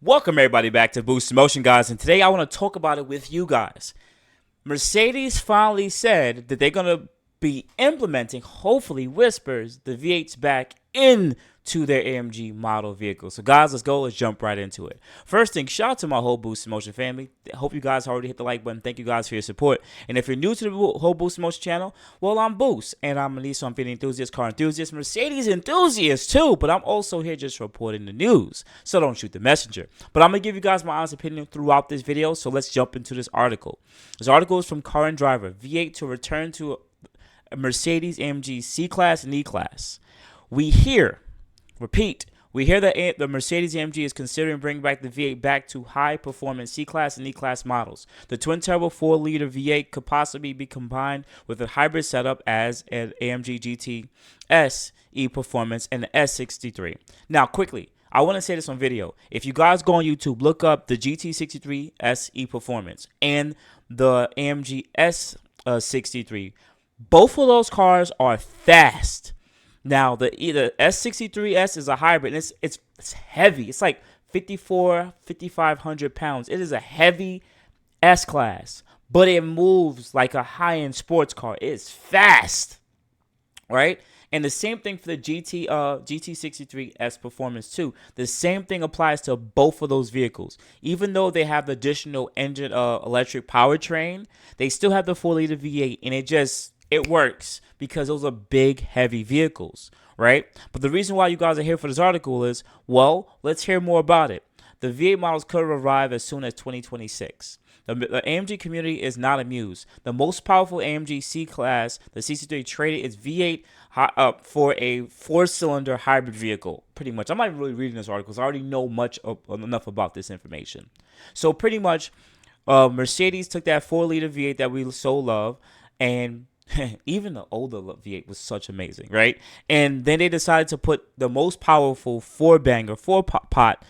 Welcome everybody back to Boost Motion, guys, and today I want to talk about it with you guys. Mercedes finally said that they're gonna be implementing, hopefully whispers, the V8s back into their AMG model vehicles. So guys, let's go. Let's jump right into it. First thing, shout out to my whole Boost Motion family. I hope you guys already hit the like button. Thank you guys for your support. And if you're new to the whole Boost Motion channel, well, I'm Boost, and I'm a Nissan Fit enthusiast, car enthusiast, Mercedes enthusiast too. But I'm also here just reporting the news, so don't shoot the messenger. But I'm gonna give you guys my honest opinion throughout this video. So let's jump into this article. This article is from Car and Driver. V8 to return to a Mercedes AMG C-Class and E-Class. We hear, repeat, we hear that the Mercedes AMG is considering bringing back the V8 back to high-performance C-Class and E-Class models. The twin-turbo 4-liter V8 could possibly be combined with a hybrid setup as an AMG GT S E-Performance and the S63. Now, quickly, I want to say this on video. If you guys go on YouTube, look up the GT63 SE Performance and the AMG S63. Both of those cars are fast. Now, the S63S is a hybrid, and it's heavy. It's like 5,500 pounds. It is a heavy S-Class, but it moves like a high-end sports car. It's fast, right? And the same thing for the GT63S Performance too. The same thing applies to both of those vehicles. Even though they have the additional engine electric powertrain, they still have the 4-liter V8, and it works because those are big, heavy vehicles, right? But the reason why you guys are here for this article is, well, let's hear more about it. The V8 models could arrive as soon as 2026. The AMG community is not amused. The most powerful AMG C-Class, the C63, traded its V8 for a 4-cylinder hybrid vehicle, pretty much. I'm not really reading this article because I already know enough about this information. So pretty much, Mercedes took that 4-liter V8 that we so love, and even the older V8 was such amazing, right? And then they decided to put the most powerful four-pot,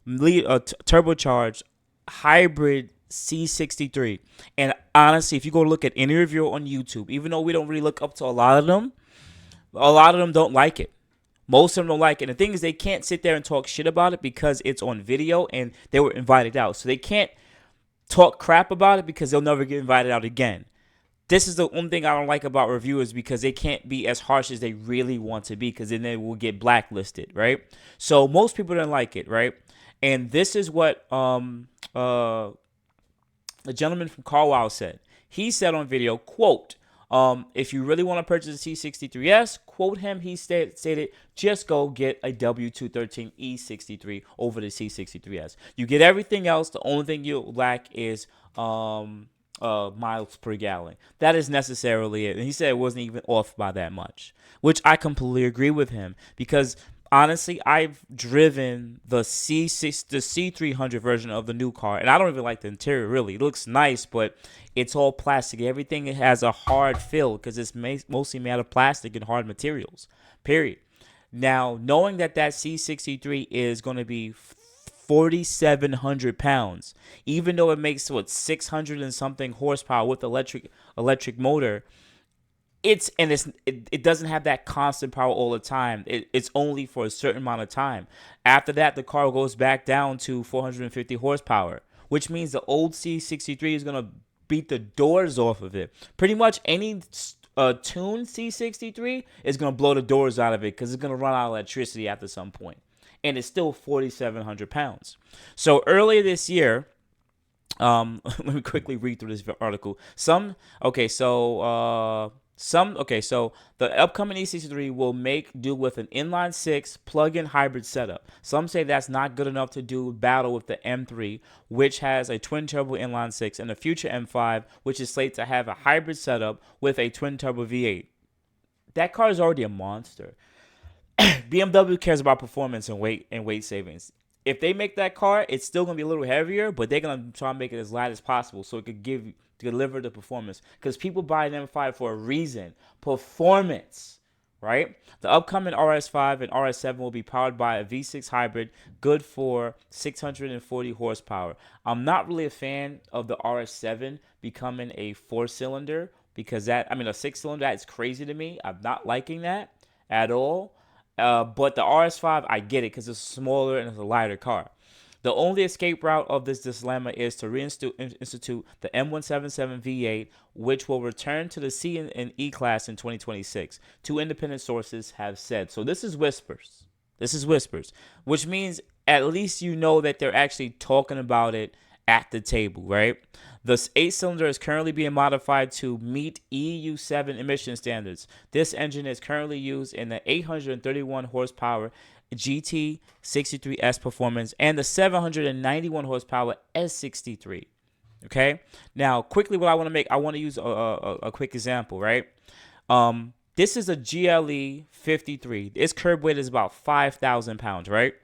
turbocharged hybrid C63. And honestly, if you go look at any review on YouTube, even though we don't really look up to a lot of them don't like it. Most of them don't like it. And the thing is, they can't sit there and talk shit about it because it's on video and they were invited out. So they can't talk crap about it because they'll never get invited out again. This is the one thing I don't like about reviewers because they can't be as harsh as they really want to be because then they will get blacklisted, right? So most people don't like it, right? And this is what the gentleman from Carwow said. He said on video, quote, if you really want to purchase a C63S, quote him, he stated, just go get a W213 E63 over the C63S. You get everything else. The only thing you lack is miles per gallon. That is necessarily it. And he said it wasn't even off by that much, which I completely agree with him because honestly, I've driven the C300 version of the new car, and I don't even like the interior really. It looks nice, but it's all plastic. Everything has a hard feel because it's mostly made out of plastic and hard materials, period. Now, knowing that C63 is going to be 4,700 pounds, even though it makes 600 and something horsepower with electric motor, it doesn't have that constant power all the time. It's only for a certain amount of time. After that, the car goes back down to 450 horsepower, which means the old C63 is gonna beat the doors off of it. Pretty much any tuned C63 is gonna blow the doors out of it because it's gonna run out of electricity after some point. And it's still 4,700 pounds. So earlier this year, let me quickly read through this article. So the upcoming E63 will make do with an inline-6 plug-in hybrid setup. Some say that's not good enough to do battle with the M3, which has a twin-turbo inline-6, and the future M5, which is slated to have a hybrid setup with a twin-turbo V8. That car is already a monster. BMW cares about performance and weight savings. If they make that car, it's still gonna be a little heavier, but they're gonna try and make it as light as possible so it could deliver the performance. Because people buy an M5 for a reason, performance, right? The upcoming RS5 and RS7 will be powered by a V6 hybrid, good for 640 horsepower. I'm not really a fan of the RS7 becoming a 4-cylinder because a 6-cylinder, that's crazy to me. I'm not liking that at all. But the RS5, I get it because it's smaller and it's a lighter car. The only escape route of this dilemma is to reinstitute the M177 V8, which will return to the C and E class in 2026. Two independent sources have said. So this is whispers. This is whispers, which means at least you know that they're actually talking about it at the table, right? The 8-cylinder is currently being modified to meet EU7 emission standards. This engine is currently used in the 831 horsepower GT63S performance and the 791 horsepower S63. Okay. Now, quickly, what I want to use a quick example, right? This is a GLE 53. Its curb weight is about 5,000 pounds, right?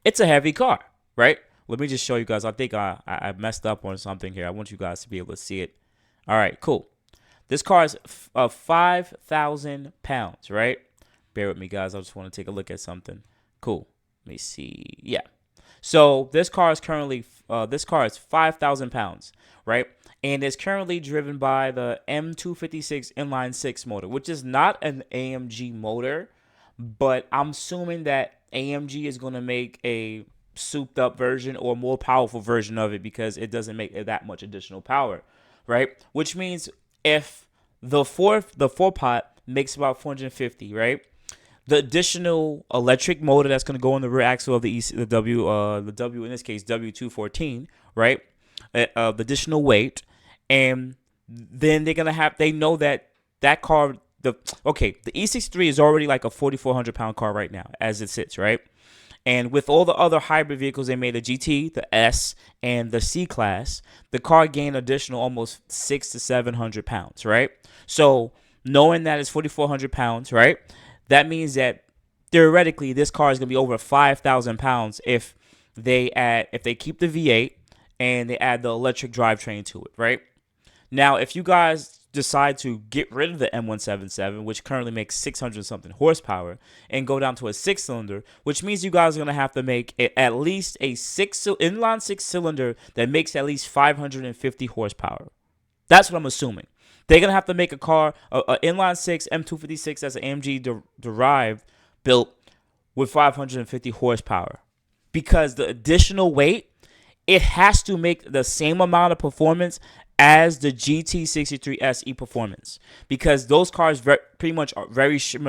It's a heavy car, right? Let me just show you guys. I think I messed up on something here. I want you guys to be able to see it. All right, cool. This car is 5,000 pounds, right? Bear with me, guys. I just want to take a look at something. Cool. Let me see. Yeah. So this car is currently 5,000 pounds, right? And it's currently driven by the M256 inline six motor, which is not an AMG motor, but I'm assuming that AMG is going to make a souped up version or more powerful version of it because it doesn't make that much additional power, right? Which means if the four pot makes about 450, right? The additional electric motor that's going to go in the rear axle of the W in this case W214, right? The additional weight, and then they know that car the E63 is already like a 4,400 pound car right now as it sits, right? And with all the other hybrid vehicles they made, the GT, the S, and the C class, the car gained additional almost 600 to 700 pounds, right? So knowing that it's 4,400 pounds, right? That means that theoretically this car is going to be over 5,000 pounds if they keep the V8 and they add the electric drivetrain to it, right? Now, if you guys decide to get rid of the M177, which currently makes 600 something horsepower, and go down to a 6-cylinder, which means you guys are going to have to make at least a inline 6-cylinder that makes at least 550 horsepower. That's what I'm assuming. They're going to have to make a car, an inline 6 M256 that's an AMG derived built with 550 horsepower. Because the additional weight, it has to make the same amount of performance as the GT63 SE performance, because those cars pretty much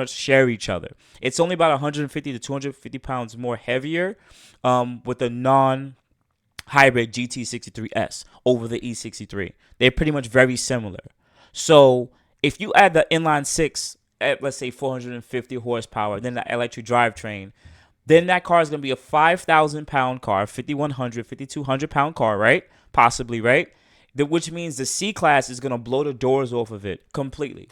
share each other. It's only about 150 to 250 pounds more heavier with the non-hybrid GT63S over the E63. They're pretty much very similar. So if you add the inline 6 at, let's say, 450 horsepower, then the electric drivetrain, then that car is going to be a 5,000 pound car, 5,100, 5,200 pound car, right? Possibly, right? Which means the C class is going to blow the doors off of it completely.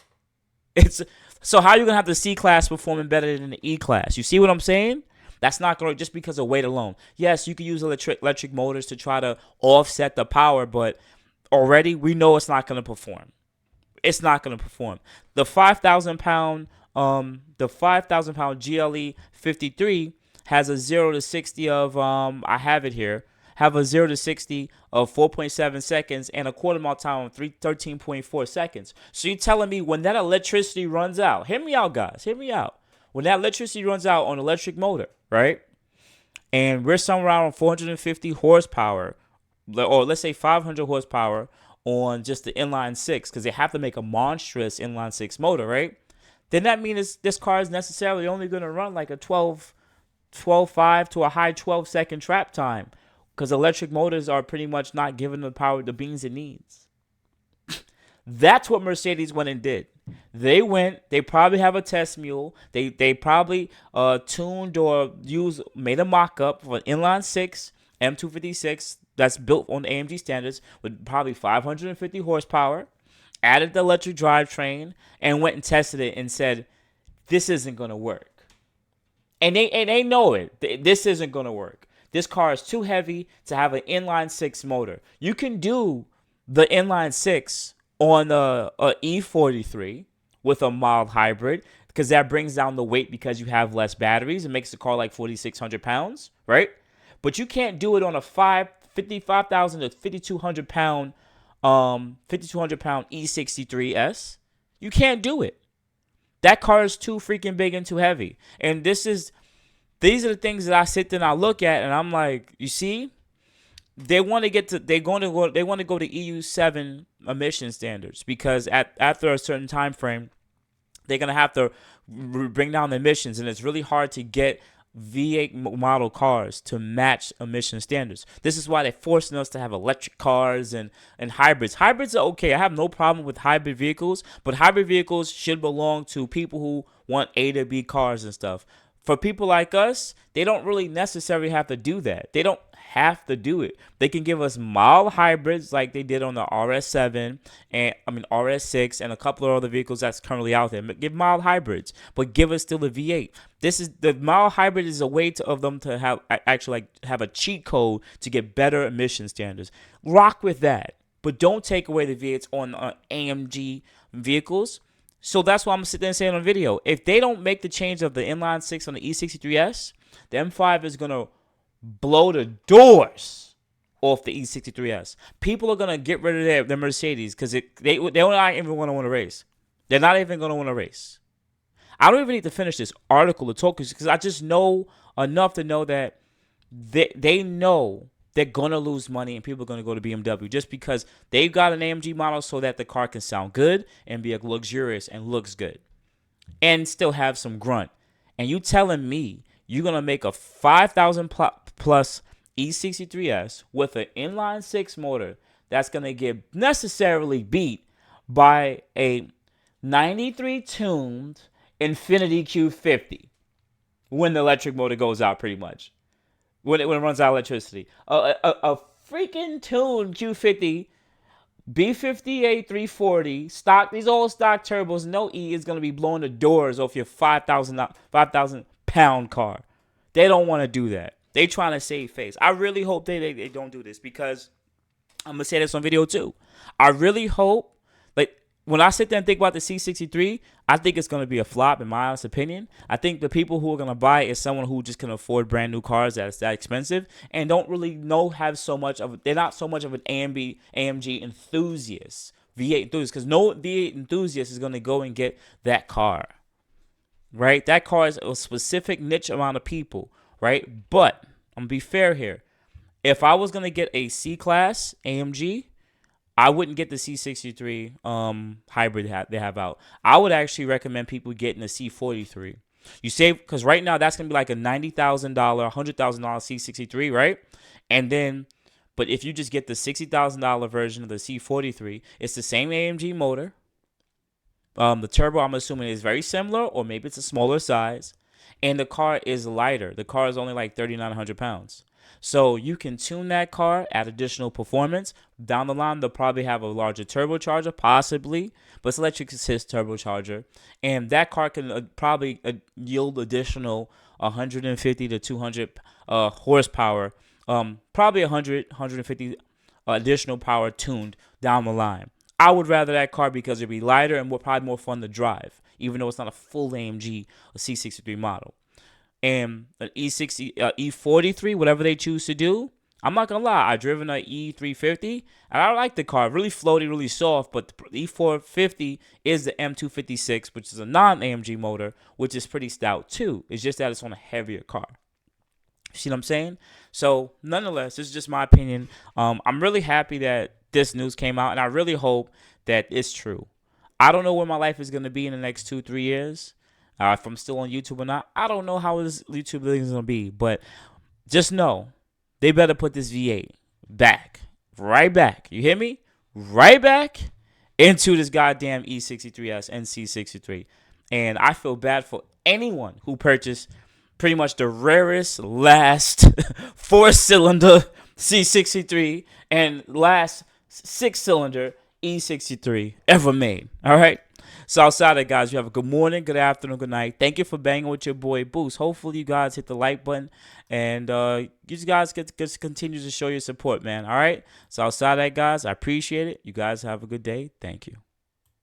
So how are you going to have the C class performing better than the E class? You see what I'm saying? That's not going to, just because of weight alone. Yes, you can use electric motors to try to offset the power, but already we know it's not going to perform. It's not going to perform. The 5,000 pound GLE 53 has a 0 to 60 of I have it here. Have a 0 to 60 of 4.7 seconds and a quarter mile time of 13.4 seconds. So you're telling me when that electricity runs out, hear me out, guys, hear me out. When that electricity runs out on electric motor, right? And we're somewhere around 450 horsepower, or let's say 500 horsepower on just the inline 6, because they have to make a monstrous inline 6 motor, right? Then that means this car is necessarily only going to run like a 12.5 to a high 12-second trap time, because electric motors are pretty much not giving the power, the beans it needs. That's what Mercedes went and did. They probably have a test mule. They probably tuned or made a mock-up for an inline 6 M256 that's built on AMG standards with probably 550 horsepower, added the electric drivetrain, and went and tested it and said, this isn't going to work. And they know it. This isn't going to work. This car is too heavy to have an inline 6 motor. You can do the inline 6 on a E43 with a mild hybrid, because that brings down the weight because you have less batteries. It makes the car like 4,600 pounds, right? But you can't do it on a 55,000 to 5,200 pound E63S. You can't do it. That car is too freaking big and too heavy. And these are the things that I sit there and I look at and I'm like, you see, they want to get to they want to go to EU7 emission standards because after a certain time frame, they're gonna have to bring down the emissions, and it's really hard to get V8 model cars to match emission standards. This is why they're forcing us to have electric cars and hybrids. Hybrids are okay. I have no problem with hybrid vehicles, but hybrid vehicles should belong to people who want A to B cars and stuff. For people like us, they don't really necessarily have to do that. They don't have to do it. They can give us mild hybrids like they did on the RS7 and RS6 and a couple of other vehicles that's currently out there. Give mild hybrids, but give us still the V8. This is the mild hybrid is a way of them to have actually have a cheat code to get better emission standards. Rock with that, but don't take away the V8s on AMG vehicles. So that's why I'm sitting there and saying on video, if they don't make the change of the inline 6 on the E63S, the M5 is going to blow the doors off the E63S. People are going to get rid of their Mercedes because they don't even want to win a race. They're not even going to win a race. I don't even need to finish this article to talk because I just know enough to know that they know they're going to lose money and people are going to go to BMW just because they've got an AMG model so that the car can sound good and be luxurious and looks good and still have some grunt. And you telling me you're going to make a 5,000 plus E63S with an inline 6 motor that's going to get necessarily beat by a 93 tuned Infiniti Q50 when the electric motor goes out pretty much. When it runs out of electricity. A freaking tuned Q50, B58 340, stock, these all stock turbos, no E is going to be blowing the doors off your 5,000 pound car. They don't want to do that. They trying to save face. I really hope they don't do this because I'm going to say this on video too. I really hope, like, when I sit there and think about the C63, I think it's going to be a flop in my honest opinion. I think the people who are going to buy it is someone who just can afford brand new cars that's that expensive and don't really they're not so much of an AMG enthusiast, V8 enthusiast, because no V8 enthusiast is going to go and get that car, right? That car is a specific niche amount of people, right? But I'm going to be fair here. If I was going to get a C-Class AMG, I wouldn't get the C63 hybrid they have out. I would actually recommend people getting a C43. You save, because right now that's going to be like a $90,000, $100,000 C63, right? And then, but if you just get the $60,000 version of the C43, it's the same AMG motor. The turbo, I'm assuming, is very similar, or maybe it's a smaller size. And the car is lighter. The car is only like 3,900 pounds. So you can tune that car, add additional performance. Down the line, they'll probably have a larger turbocharger, possibly, but it's electric assist turbocharger. And that car can probably yield additional 150 to 200 horsepower, probably 100, 150 additional power tuned down the line. I would rather that car because it'd be lighter and probably more fun to drive, even though it's not a full AMG C63 model. And an E43, whatever they choose to do, I'm not gonna lie, I've driven an E350 and I like the car, really floaty, really soft. But the E450 is the M256, which is a non-AMG motor, which is pretty stout too. It's just that it's on a heavier car. See what I'm saying? So nonetheless, this is just my opinion. I'm really happy that this news came out, and I really hope that it's true. I don't know where my life is gonna be in the next 2-3 years. If I'm still on YouTube or not, I don't know how this YouTube thing is going to be. But just know, they better put this V8 right back. You hear me? Right back into this goddamn E63S and C63. And I feel bad for anyone who purchased pretty much the rarest last 4-cylinder C63 and last 6-cylinder E63 ever made. All right? So outside that, guys, you have a good morning, good afternoon, good night. Thank you for banging with your boy Boost. Hopefully you guys hit the like button and you guys get to continue to show your support, man. All right. So outside that, guys, I appreciate it. You guys have a good day. Thank you.